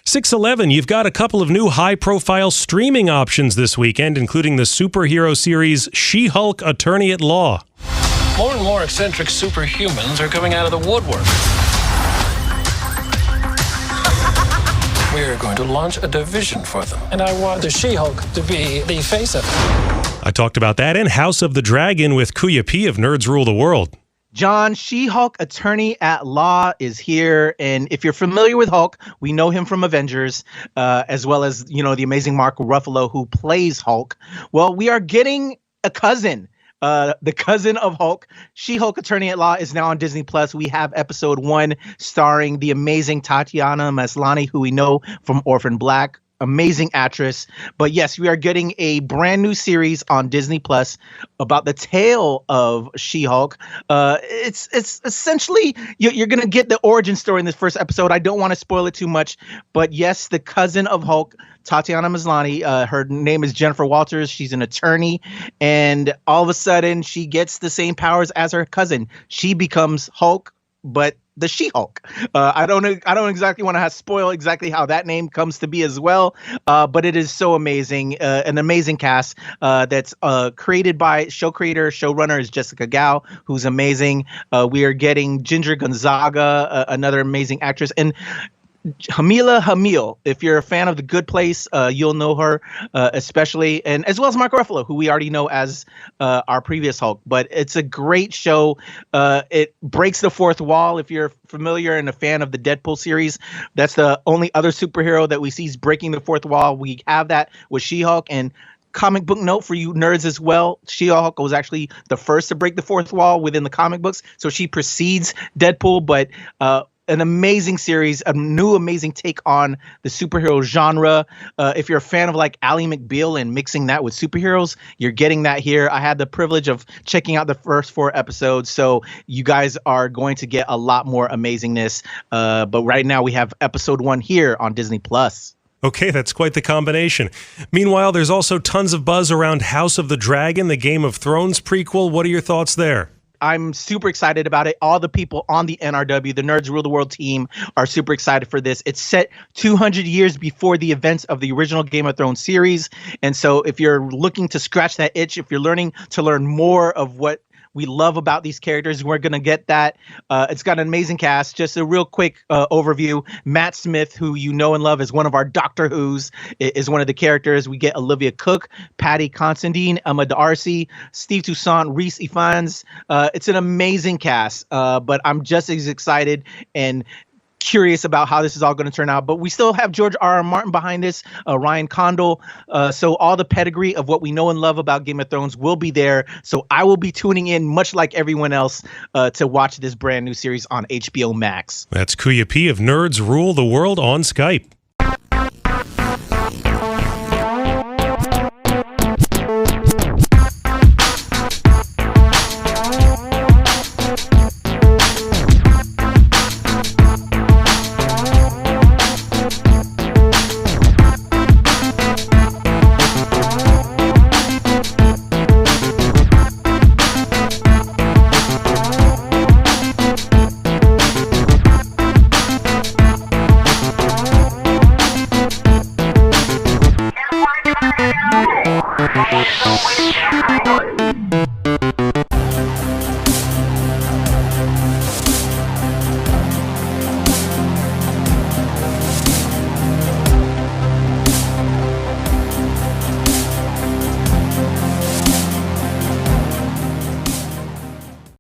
6:11, you've got a couple of new high-profile streaming options this weekend, including the superhero series She-Hulk Attorney at Law. More and more eccentric superhumans are coming out of the woodwork. We're going to launch a division for them, and I want the She-Hulk to be the face of it. I talked about that in House of the Dragon with Kuya P of Nerds Rule the World. John, She-Hulk Attorney at Law is here. And if you're familiar with Hulk, we know him from Avengers, as well as, the amazing Mark Ruffalo, who plays Hulk. Well, we are getting a cousin. The cousin of Hulk. She-Hulk Attorney at Law is now on Disney Plus. We have episode 1 starring the amazing Tatiana Maslany, who we know from Orphan Black. Amazing actress. But yes, we are getting a brand new series on Disney Plus about the tale of She-Hulk. It's essentially, you're going to get the origin story in this first episode. I don't want to spoil it too much. But yes, the cousin of Hulk, Tatiana Maslany, her name is Jennifer Walters. She's an attorney. And all of a sudden, she gets the same powers as her cousin. She becomes Hulk, but the She-Hulk. I don't exactly want to spoil exactly how that name comes to be as well, but it is so amazing. An amazing cast that's created by showrunner is Jessica Gao, who's amazing. We are getting Ginger Gonzaga, another amazing actress, and Jamila Jamil. If you're a fan of The Good Place, you'll know her especially, and as well as Mark Ruffalo, who we already know as our previous Hulk. But it's a great show. It breaks the fourth wall. If you're familiar and a fan of the Deadpool series, that's the only other superhero that we see is breaking the fourth wall. We have that with She-Hulk. And comic book note for you nerds as well, She-Hulk was actually the first to break the fourth wall within the comic books, so she precedes Deadpool. But an amazing series, a new amazing take on the superhero genre. If you're a fan of like Ally McBeal and mixing that with superheroes, you're getting that here. I had the privilege of checking out the first 4 episodes, so you guys are going to get a lot more amazingness. But right now we have episode 1 here on Disney Plus. Okay, that's quite the combination. Meanwhile, there's also tons of buzz around House of the Dragon, the Game of Thrones prequel. What are your thoughts there? I'm super excited about it. All the people on the NRW, the Nerds Rule the World team, are super excited for this. It's set 200 years before the events of the original Game of Thrones series. And so if you're looking to scratch that itch, if you're learning to learn more of what we love about these characters, we're going to get that. It's got an amazing cast. Just a real quick overview. Matt Smith, who you know and love as one of our Doctor Who's, is one of the characters. We get Olivia Cook, Patty Considine, Emma D'Arcy, Steve Toussaint, Reese Ifans. It's an amazing cast, but I'm just as excited and curious about how this is all going to turn out. But we still have George R.R. Martin behind this, Ryan Condal. So all the pedigree of what we know and love about Game of Thrones will be there. So I will be tuning in, much like everyone else, to watch this brand new series on HBO Max. That's Kuya P of Nerds Rule the World on Skype. We can't